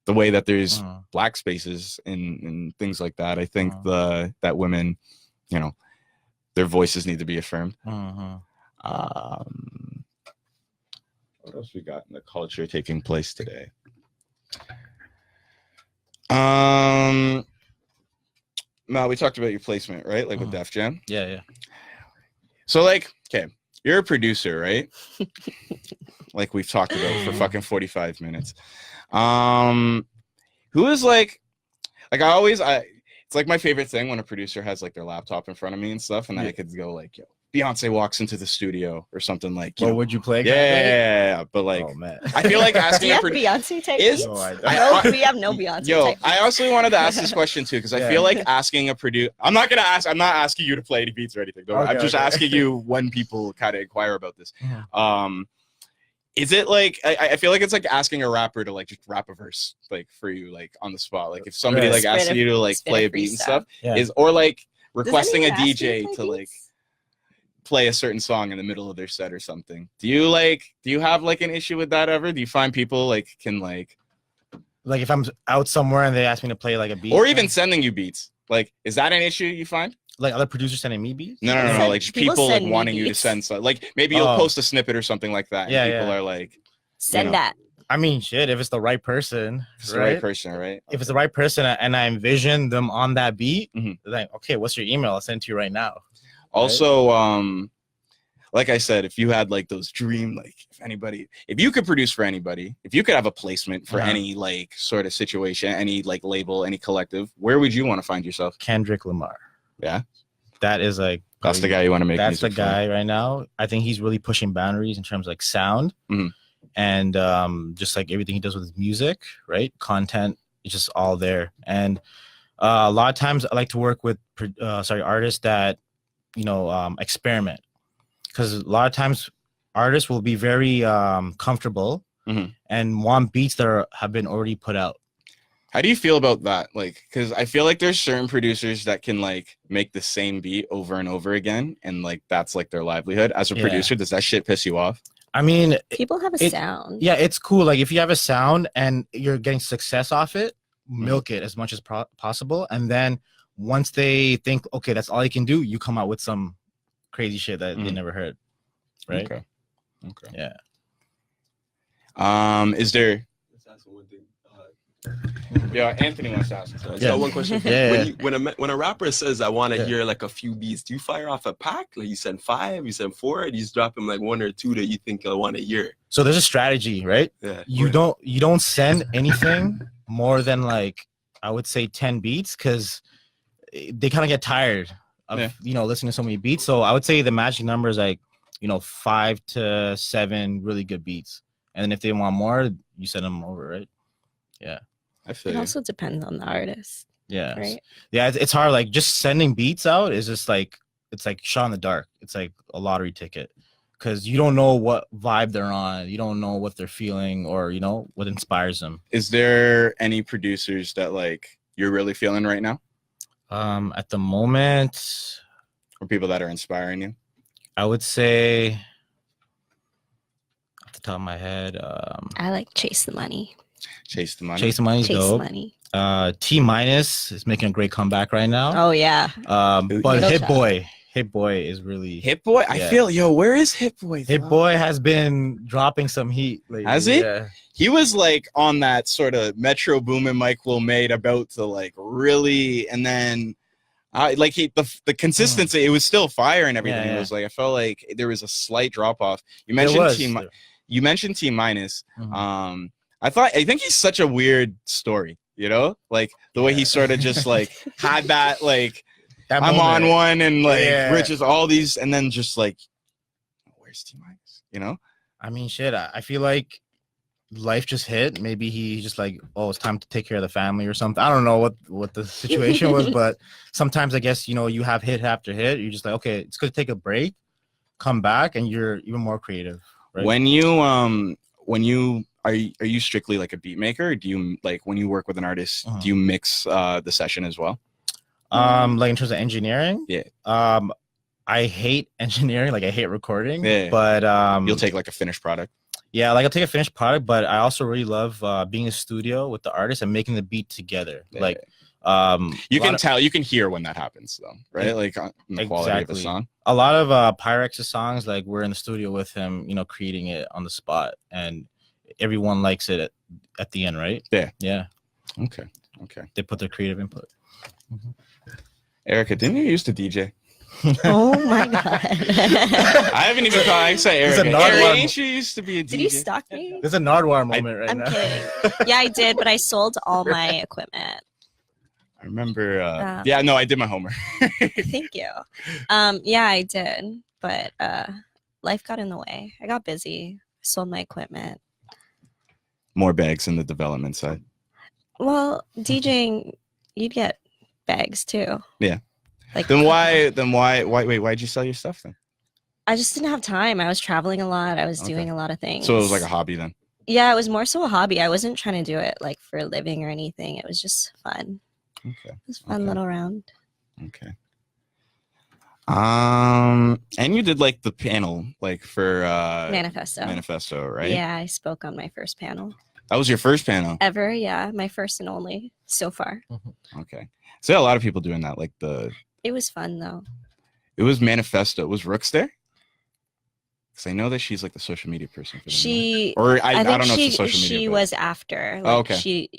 the way that there's black spaces and things like that. I think that women, you know, their voices need to be affirmed. What else we got in the culture taking place today? No, we talked about your placement, right? Like with Def Jam. Yeah. So like, okay, you're a producer, right? Like we've talked about for fucking 45 minutes. Who is like it's like my favorite thing when a producer has like their laptop in front of me and stuff, and then I could go like, yo, Beyonce walks into the studio or something like. What would you play? Yeah, but like, I feel like asking. Do you have Beyonce type beats? We have no Beyonce. Yo, type I also wanted to ask this question too because I feel like asking a producer. I'm not asking you to play any beats or anything. I'm just asking you when people kind of inquire about this. Is it like I feel like it's like asking a rapper to like just rap a verse like for you like on the spot, like if somebody like asks you to like play a beat and stuff, or like requesting a DJ to like play a certain song in the middle of their set or something. Do you have like an issue with that ever? Do you find people like can like if I'm out somewhere and they ask me to play like a beat, or even sending you beats, like is that an issue you find? Like other producers sending me beats? No. Like people like wanting you to send stuff. Like maybe you'll post a snippet or something like that. And people are like, send that. I mean, shit. If it's the right person, it's the right person, right? If it's the right person and I envision them on that beat, like, okay, what's your email? I'll send it to you right now. Also, like I said, if you had like those dream, like if you could produce for anybody, if you could have a placement for any like sort of situation, any like label, any collective, where would you want to find yourself? Kendrick Lamar. Yeah, that is like that's the guy you want to make. That's the guy right now. I think he's really pushing boundaries in terms of like sound and just like everything he does with his music, right? Content is just all there. And a lot of times I like to work with artists that experiment, because a lot of times artists will be very comfortable and want beats that have been already put out. How do you feel about that? Like, because I feel like there's certain producers that can like make the same beat over and over again, and like that's like their livelihood. As a producer, does that shit piss you off? I mean, people have a sound. Yeah, it's cool. Like if you have a sound and you're getting success off it, milk it as much as possible, and then once they think, okay, that's all you can do, you come out with some crazy shit that they never heard, right? Okay. Yeah. Is there? Let's ask one thing. Yeah, Anthony wants to ask. I got one question. When a rapper says, "I want to hear like a few beats," do you fire off a pack? Like you send 5, you send 4, or you just drop him like 1 or 2 that you think I want to hear? So there's a strategy, right? Yeah. You don't send anything more than like I would say 10 beats, because they kind of get tired of listening to so many beats. So I would say the magic number is like 5 to 7 really good beats, and then if they want more, you send them over, right? Yeah. I feel it also depends on the artist. Yeah. Right. Yeah, it's hard. Like just sending beats out is just like it's like shot in the dark. It's like a lottery ticket, because you don't know what vibe they're on. You don't know what they're feeling, or what inspires them. Is there any producers that like you're really feeling right now? At the moment, or people that are inspiring you? I would say off the top of my head, I like Chase the Money. Chase the Money. Chase the Money's dope. T- is making a great comeback right now. Oh yeah. But Hit Boy is really Hit Boy. I feel where is Hit Boy? Hit Boy has been dropping some heat lately. Has he? Yeah. He was like on that sort of Metro Boomin Mike Will Made about to like really, and then like the consistency, it was still fire and everything. It was like I felt like there was a slight drop off. You mentioned T-. I think he's such a weird story, like the way he sort of just like had that like that I'm on one and like riches all these, and then just like where's T-? I mean, shit. I feel like life just hit. Maybe he just like, oh, it's time to take care of the family or something. I don't know what the situation was, but sometimes I guess you have hit after hit. You're just like, okay, it's gonna take a break, come back, and you're even more creative. Right? When you are you strictly like a beat maker? Or do you like when you work with an artist? Do you mix the session as well? Like in terms of engineering, Yeah. I hate engineering, like I hate recording. Yeah. But You'll take like a finished product. Yeah, like I'll take a finished product, but I also really love being in the studio with the artist and making the beat together. Yeah. Like you can hear when that happens though, right? Like on the quality of a song. A lot of Pyrex's songs, like we're in the studio with him, creating it on the spot, and everyone likes it at the end, right? Yeah. Okay. They put their creative input. Erica, didn't you used to DJ? Oh my god! I haven't even called. I say Erica. Erie, she used to be a DJ. Did you stalk me? There's a Nardwuar moment right I'm now. kidding. Yeah, I did, but I sold all my equipment. I remember. Yeah, no, I did my homework. Thank you. Yeah, I did, but life got in the way. I got busy. Sold my equipment. More bags in the development side. Well, DJing, you'd get bags too. Yeah. Like Then why'd you sell your stuff then? I just didn't have time. I was traveling a lot. I was doing a lot of things. So it was like a hobby then? Yeah, it was more so a hobby. I wasn't trying to do it like for a living or anything. It was just fun. Okay. It was a fun little round. Okay. And you did like the panel like for Manifesto, right? Yeah, I spoke on my first panel. That was your first panel? Ever, yeah. My first and only so far. Okay. So a lot of people doing that, like it was fun though. It was Manifesto. Was Rooks there? Because I know that she's like the social media person for them. I don't know if she's social media. She was after. Like, okay. She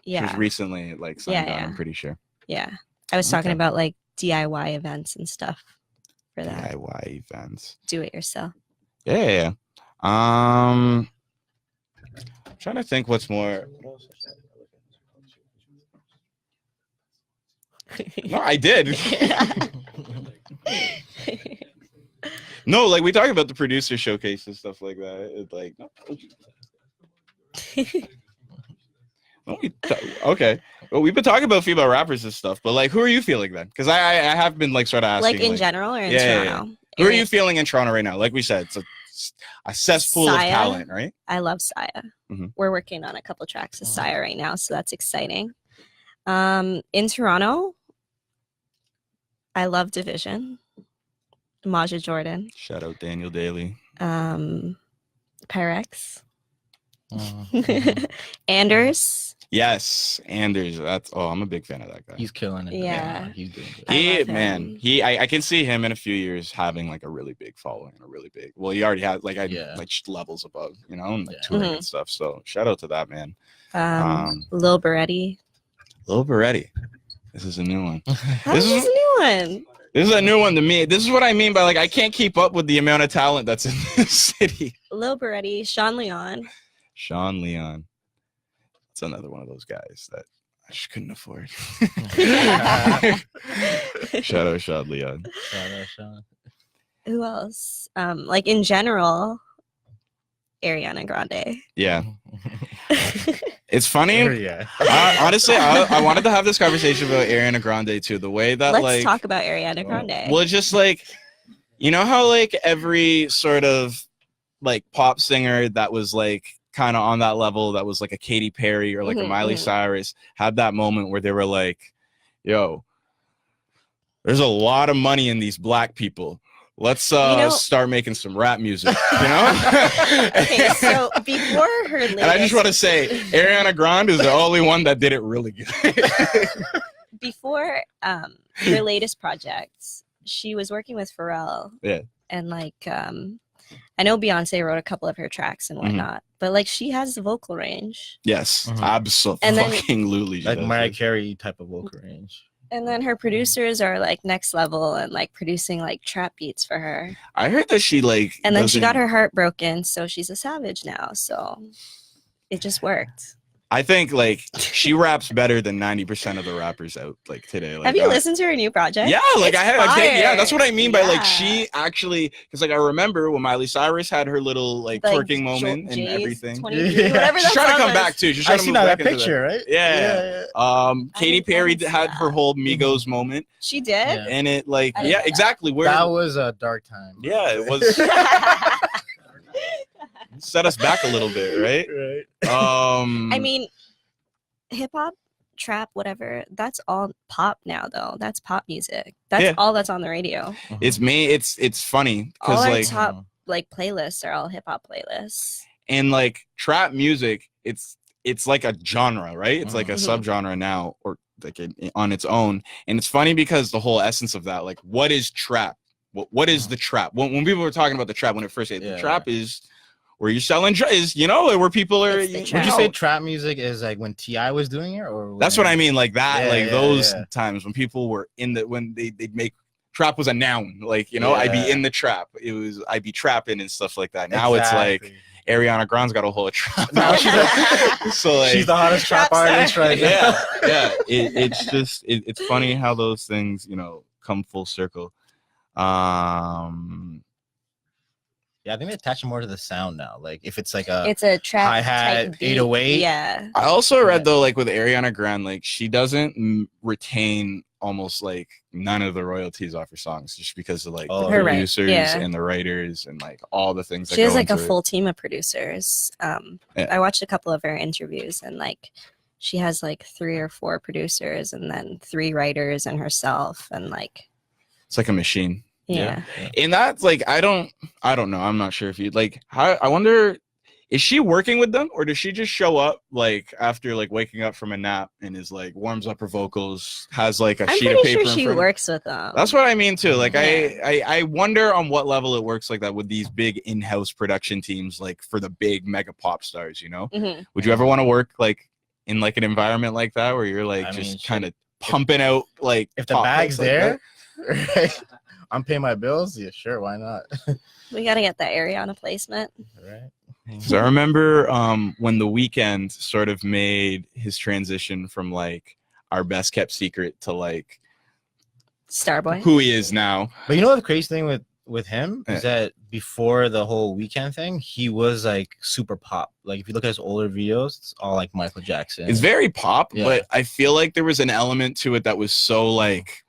was recently like signed on, I'm pretty sure. Yeah. I was talking about like DIY events and stuff for that. DIY events. Do it yourself. Yeah. I'm trying to think what's more. No, I did. No, like we talk about the producer showcase and stuff like that. It's like, no. Okay. Well, we've been talking about female rappers and stuff, but like, who are you feeling then? Because I have been like sort of asking. Like in general or in Toronto? Yeah. Who are you feeling in Toronto right now? Like we said, it's a cesspool of talent, right? I love Saya. We're working on a couple tracks with Saya right now, so that's exciting. In Toronto, I love Division. Maja Jordan. Shout out Daniel Daly. Pyrex. Anders. Yes, Anders. I'm a big fan of that guy. He's killing it. Yeah. He's doing good. I can see him in a few years having like a really big following, well, he already had like levels above, and like touring and stuff. So shout out to that man. Lil Beretti. Lil Beretti. This is a new one. This is a new one. This is a new one to me. This is what I mean by like I can't keep up with the amount of talent that's in this city. Lil Beretti, Sean Leon. It's another one of those guys that I just couldn't afford. Shout out Sean Leon. Shout out Sean. Who else? Like in general, Ariana Grande. Yeah. It's funny. Yeah. Honestly, I wanted to have this conversation about Ariana Grande too. The way that let's talk about Ariana Grande. Well, just like, how like every sort of like pop singer that was like kind of on that level, that was like a Katy Perry or like a Miley Cyrus, had that moment where they were like, yo, there's a lot of money in these black people. Let's start making some rap music, Okay, so before her latest... And I just want to say, Ariana Grande is the only one that did it really good. Before her latest projects, she was working with Pharrell. Yeah. And like, I know Beyonce wrote a couple of her tracks and whatnot, but like she has the vocal range. Yes, absolutely. Like Mariah Carey type of vocal range. And then her producers are like next level and like producing like trap beats for her. I heard that she like... And then she got her heart broken, so she's a savage now. So it just worked. I think like she raps better than 90% of the rappers out like today. Like, have you listened to her new project? Yeah, like it's yeah, that's what I mean by like she actually, because like I remember when Miley Cyrus had her little like twerking moment and everything. Whatever she's trying to come back too. She's trying to move back into picture, right? Yeah. Katy Perry had her whole Migos moment. She did, and it like exactly where that was a dark time. Yeah, it was. set us back a little bit, right? I mean, hip hop, trap, whatever, that's all pop now though. That's pop music. That's all that's on the radio. It's funny because all our like top like playlists are all hip hop playlists. And like trap music, it's like a genre, right? It's like a subgenre now, or like on its own. And it's funny because the whole essence of that, like, what is trap? What is the trap? When people were talking about the trap, when it first said the trap is where you're selling is, you know, where people are. Would you say trap music is like when T.I. was doing it, or that's what I mean, like that, those times when people were when they'd make trap was a noun, like, you know, I'd be in the trap. I'd be trapping and stuff like that. Now it's like Ariana Grande's got a whole trap. Now she's she's the hottest trap artist right now. Yeah. It's funny how those things, you know, come full circle. Yeah, I think they attach more to the sound now. Like if it's like it's a trap hi-hat 808. Yeah. I also read though, like with Ariana Grande, like she doesn't retain almost like none of the royalties off her songs, just because of like the producers and the writers and like all the things. She has like a full team of producers. I watched a couple of her interviews, and like she has like 3 or 4 producers, and then 3 writers and herself, and like it's like a machine. Yeah. And that's like I don't know. I'm not sure if you like I wonder, is she working with them, or does she just show up like after like waking up from a nap and is like warms up her vocals, has like a sheet of paper? I'm pretty sure she works with them. That's what I mean too. Like I wonder on what level it works like that with these big in-house production teams, like for the big mega pop stars, you know? Would you ever want to work like in like an environment like that where you're like just kind of pumping out like if the bag's there, right? I'm paying my bills. Yeah, sure. Why not? We got to get that Ariana placement. Right. So I remember when The Weeknd sort of made his transition from like our best kept secret to like Starboy, who he is now. But you know the crazy thing with him is that before the whole Weeknd thing, he was like super pop. Like if you look at his older videos, it's all like Michael Jackson. It's very pop, but I feel like there was an element to it that was so like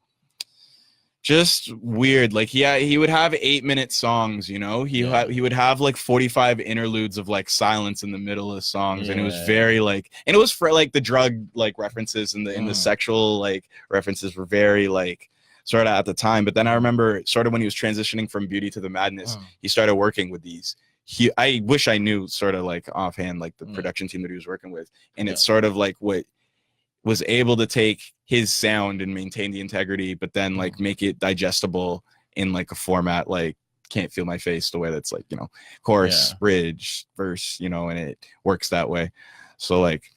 just weird. Like he would have 8-minute songs, you know. He would have like 45 interludes of like silence in the middle of songs, and it was very like, and it was for like the drug like references and the sexual like references were very like sort of at the time. But then I remember sort of when he was transitioning from Beauty to the Madness, he started working with these. I wish I knew sort of like offhand like the production team that he was working with, and it's sort of like what was able to take his sound and maintain the integrity, but then like make it digestible in like a format like Can't Feel My Face, the way that's like, you know, chorus, bridge, verse, you know, and it works that way. So like,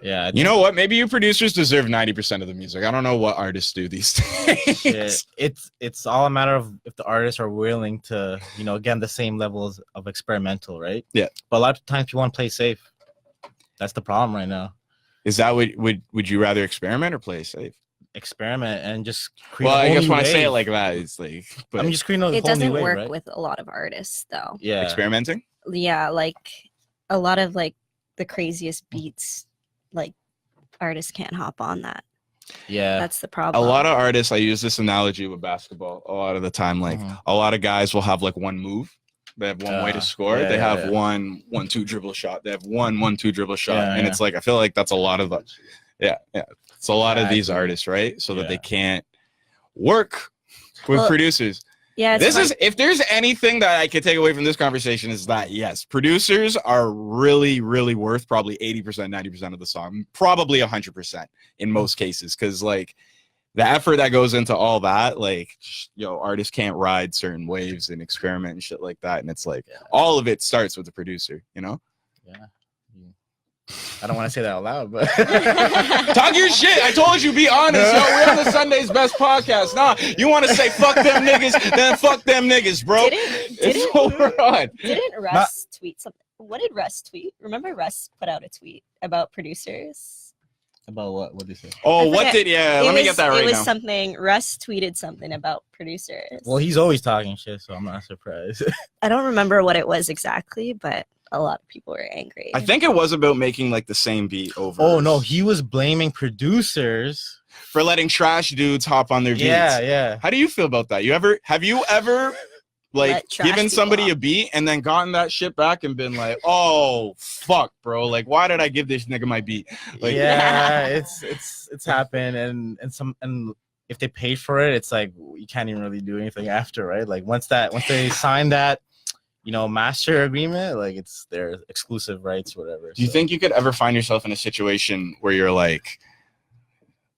you know what? Maybe you producers deserve 90% of the music. I don't know what artists do these days. It's all a matter of if the artists are willing to, you know, again, the same levels of experimental, right? Yeah. But a lot of times you want to play safe. That's the problem right now. Is that would you rather experiment or play safe? Experiment and just create. Well, I guess when I say it like that, it's like. But I'm just creating a it whole doesn't new way, work right? with a lot of artists though. Yeah, experimenting. Yeah, like a lot of like the craziest beats, like artists can't hop on that. Yeah, that's the problem. A lot of artists, I use this analogy with basketball a lot of the time. Like a lot of guys will have like one move. They have one way to score. They have 1-2 dribble shot. They have 1-1-2 dribble shot, and it's like I feel like that's a lot of the, it's a lot of these artists, right? So that they can't work with producers. Yeah, this is if there's anything that I could take away from this conversation is that yes, producers are really, really worth probably 80%, 90% of the song, probably 100% in most cases, because like. The effort that goes into all that, like, artists can't ride certain waves and experiment and shit like that. And it's like, all of it starts with the producer, you know? Yeah. I don't want to say that out loud, but. Talk your shit. I told you, be honest. Yo, we're on the Sunday's Best podcast. Nah, you want to say fuck them niggas, then fuck them niggas, bro. It's what we're on. Didn't Russ tweet something? What did Russ tweet? Remember Russ put out a tweet about producers? About what? What did he say? Oh, what did? Let me get that right now. It was something. Russ tweeted something about producers. Well, he's always talking shit, so I'm not surprised. I don't remember what it was exactly, but a lot of people were angry. I think it was about making like the same beat over. Oh no, he was blaming producers for letting trash dudes hop on their beats. Yeah. How do you feel about that? Have you ever like trash giving people somebody off. a beat and then gotten that shit back and been like, oh fuck, bro, like why did I give this nigga my beat? Like, yeah, it's happened, and if they paid for it, it's like you can't even really do anything after, right? Like once they sign that, master agreement, like it's their exclusive rights, whatever. do you think you could ever find yourself in a situation where you're like,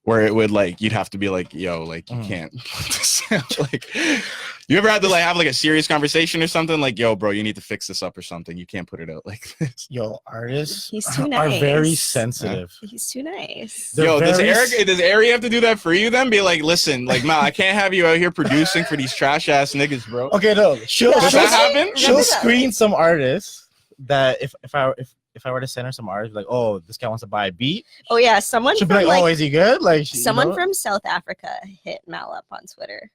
where it would like you'd have to be like, yo, like you can't put this out? Like, you ever had to like have like a serious conversation or something, like, yo, bro, you need to fix this up or something, you can't put it out like this? Yo, artists He's too are very nice. sensitive. He's too nice. They're Yo, does very Erie have to do that for you then? Be like, listen, like, Mal, I can't have you out here producing for these trash ass niggas, bro. Okay, no, she'll Does that happen? she'll screen some artists that if I were to send her some artists, like, oh, this guy wants to buy a beat, Oh yeah, someone she'll be from like, oh, is he good? Like someone from South Africa hit Mal up on Twitter.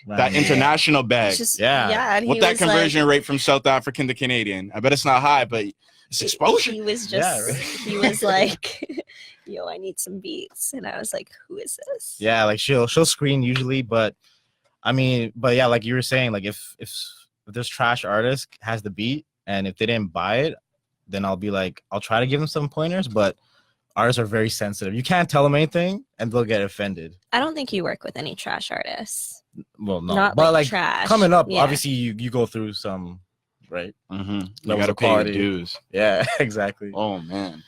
That international bag. It's just, Yeah. and What he that was conversion rate from South African to Canadian? I bet it's not high, but it's exposure. He was just, Yeah, right. he was like, yo, I need some beats, and I was like, who is this? Yeah, like she'll screen usually, but yeah, like you were saying, like if this trash artist has the beat and if they didn't buy it, then I'll be like, I'll try to give them some pointers, but artists are very sensitive. You can't tell them anything and they'll get offended. I don't think you work with any trash artists. Well, no, Not but like like trash. coming up, Yeah. obviously you go through some, right? Mm-hmm. You Levels gotta of pay your quality. dues. Yeah, exactly. Oh man,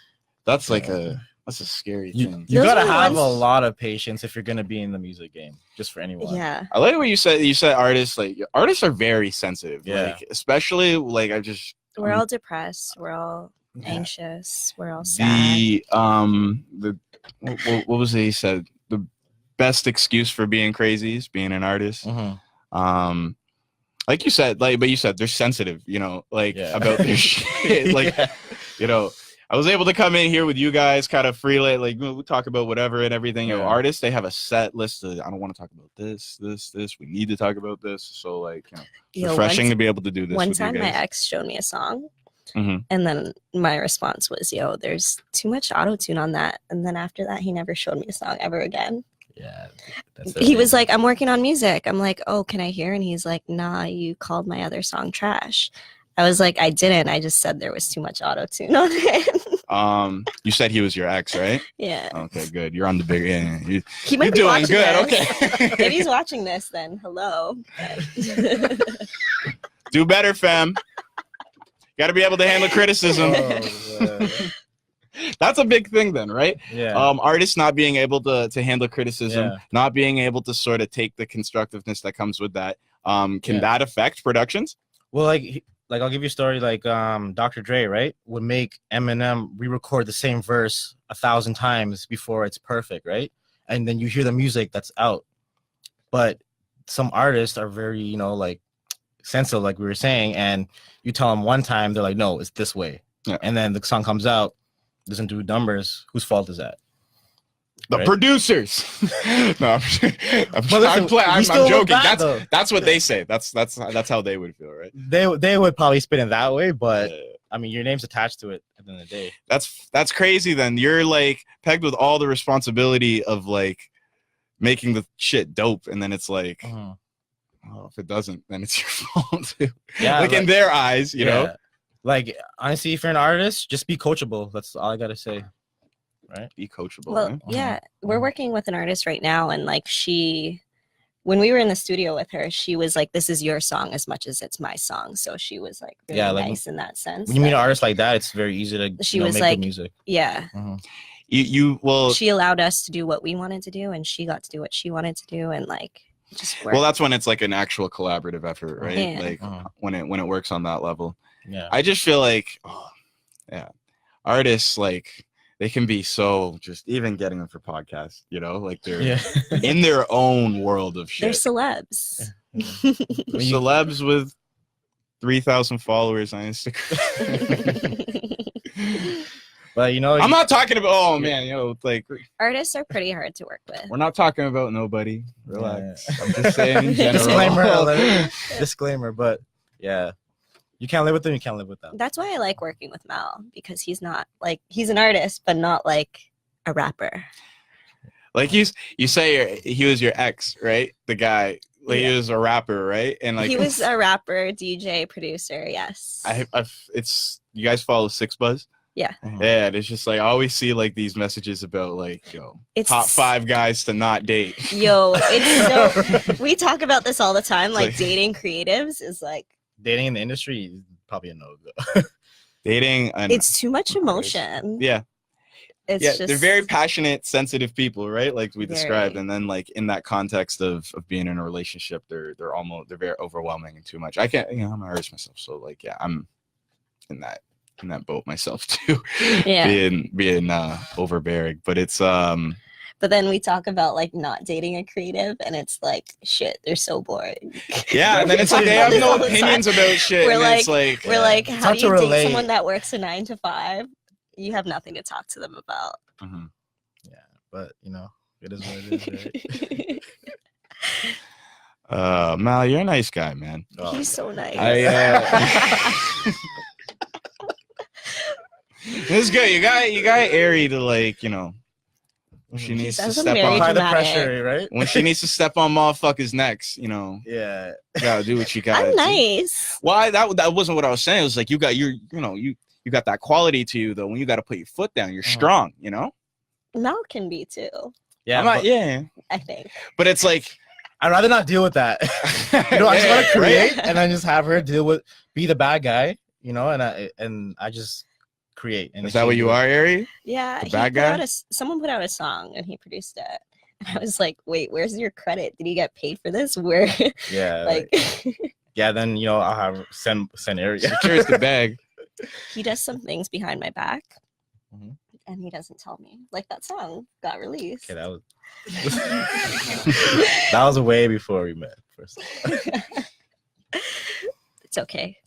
that's like that's a scary thing. You Those gotta are the have a ones- lot of patience if you're gonna be in the music game, just for anyone. Yeah. I like what you said. You said artists, like, artists are very sensitive. Yeah. Like, especially like We're all depressed. We're all anxious. We're all sad. what was it he said? The best excuse for being crazy is being an artist. Mhm. Like you said, but you said they're sensitive, like Yeah. about their shit. Like, Yeah. I was able to come in here with you guys, kind of freelance, like we talk about whatever and everything. Yeah. Artists, they have a set list of, I don't want to talk about this. We need to talk about this. So like, it's Yo, refreshing one- to be able to do this. One with you time, my guys. ex showed me a song, Mhm. and then my response was, "Yo, there's too much auto tune on that." And then after that, he never showed me a song ever again. Yeah. That's He was like, "I'm working on music." I'm like, "Oh, can I hear?" And he's like, "Nah, you called my other song trash." I was like, "I didn't. I just said there was too much auto tune on it." You said he was your ex, right? Yeah. Okay, good. You're on the big end. He You're might be doing watching good. this. Okay. If he's watching this, then hello. Do better, fam. Got to be able to handle criticism. Oh, That's a big thing, then, right? yeah. Artists not being able to handle criticism, Yeah. not being able to sort of take the constructiveness that comes with that. Can Yeah. that affect productions? Well, like I'll give you a story. Like Dr. Dre, right, would make Eminem re-record the same verse 1,000 times before it's perfect, right? And then you hear the music that's out. But some artists are very, like sensitive, like we were saying, and you tell them one time, they're like, no, it's this way. Yeah. And then the song comes out, doesn't do numbers. Whose fault is that? The Right. producers. No, I'm listen, we still look joking. bad, though. That's what they say. That's how they would feel, right? They would probably spin it that way, but Uh, I mean, your name's attached to it at the end of the day. that's crazy. Then you're like pegged with all the responsibility of like making the shit dope, and then it's like, oh, if it doesn't, then it's your fault too. Yeah, like in their eyes, you know. Like honestly, if you're an artist, just be coachable. That's all I gotta say. Right? Be coachable. Well, right? yeah, we're working with an artist right now, and like when we were in the studio with her, she was like, "This is your song as much as it's my song." So she was like really Yeah, like, nice in that sense. When you meet an that- artist like that, it's very easy to She was make like- good music. yeah, Well, she allowed us to do what we wanted to do, and she got to do what she wanted to do, and like it just worked. well, that's when it's like an actual collaborative effort, right? Yeah. Like when it works on that level. Yeah. I just feel like, artists, like, they can be so just, even getting them for podcasts, like they're Yeah. in their own world of They're shit. celebs. Celebs with 3,000 followers on Instagram. But I'm not talking about, oh man, like, Artists are pretty hard to work with. we're not talking about nobody. Relax. Yeah. I'm just saying in general. disclaimer alert. Disclaimer, but yeah. You can't live with them, you can't live with them. That's why I like working with Mal, because he's not like, he's an artist, but not like a rapper. Like you say he was your ex, right? The guy Like he was a rapper, right? And like he was a rapper, DJ, producer. Yes. It's you guys follow Six Buzz? Yeah. Yeah, it's just like I always see like these messages about like it's top 5 guys to not date. Yo, it's so we talk about this all the time. Like dating creatives is like dating in the industry is probably a no-go. Dating, it's too much emotion. Yeah. It's yeah, just, they're very passionate, sensitive people, right? Like we described, very. and then like in that context of being in a relationship, they're very overwhelming and too much. I can't, I'm an artist myself, so like yeah, I'm in that boat myself too. Yeah, being overbearing, but it's But then we talk about like not dating a creative, and it's like shit. They're so boring. Yeah, and then it's like they have no opinions about shit. We're and like, it's how hard do you to date relate. someone that works a 9 to 5? You have nothing to talk to them about. Mm-hmm. Yeah, but it is what it is, right? Mal, you're a nice guy, man. He's so nice. This is good. You got Erie to like, she needs to step on the pressure, right? When she needs to step on motherfuckers' necks, Yeah. You gotta do what you gotta I'm do. nice. Why that wasn't what I was saying. It was like you got you got that quality to you though. When you got to put your foot down, you're strong. Mel can be too. Yeah, I think. But it's like I'd rather not deal with that. I just want to create and then just have her be the bad guy, and I just create. And is that what you are, Erie? Yeah, the bad guy. Someone put out a song and he produced it. And I was like, wait, where's your credit? Did he get paid for this? Where? Yeah, like. Yeah, then I'll have send Erie. Secures the bag. He does some things behind my back, Mm-hmm. and he doesn't tell me. Like that song got released. Okay, that was way before we met. First. It's okay.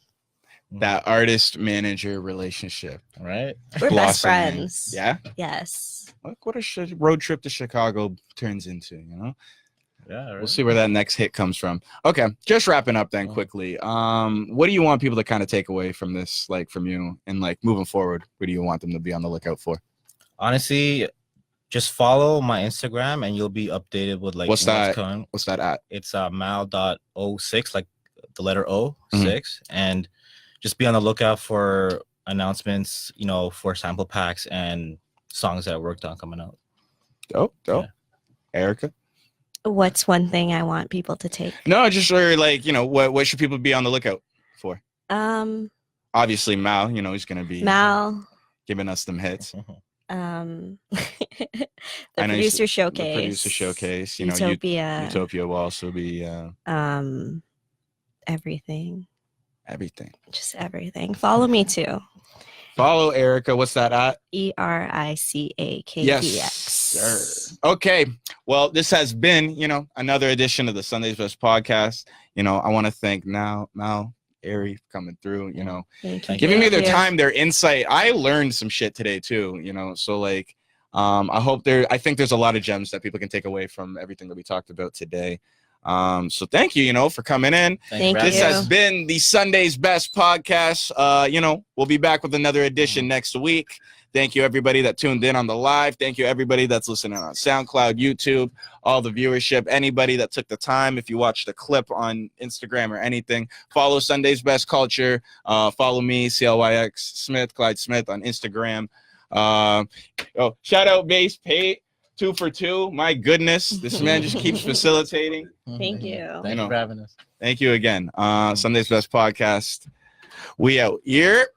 That artist-manager relationship, right? We're best blossoming. friends. Yeah. Yes. Look what a road trip to Chicago turns into. Yeah. Right. We'll see where that next hit comes from. Okay, just wrapping up then quickly. What do you want people to kind of take away from this, like from you, and like moving forward? What do you want them to be on the lookout for? Honestly, just follow my Instagram and you'll be updated with like what's that at? It's mal.06, like the letter O6, and just be on the lookout for announcements, for sample packs and songs that I worked on coming out. Dope. Yeah. Erica? What's one thing I want people to take? No, just like, what should people be on the lookout for? Obviously Mal, he's gonna be giving us them hits. The producer showcase. The producer showcase, Utopia. Utopia will also be everything. Just everything. Follow me too. Follow Erica. What's that at? ERICAKPX. Yes, sir. Okay. Well, this has been, another edition of the Sunday's Best podcast. I want to thank Mal, Erie coming through, giving me their time, their insight. I learned some shit today too, so like, I think there's a lot of gems that people can take away from everything that we talked about today. So thank you, for coming in. Thank you. This has been the Sunday's Best podcast. We'll be back with another edition next week. Thank you, everybody that tuned in on the live. Thank you, everybody that's listening on SoundCloud, YouTube, all the viewership, anybody that took the time. If you watched the clip on Instagram or anything, follow Sunday's Best Culture. Follow me, CLYX Smith, Clyde Smith on Instagram. Shout out Base Pate. 2 for 2. My goodness, this man just keeps facilitating. Thank you. Thank you for having us. Thank you again. Sunday's Best Podcast. We out here.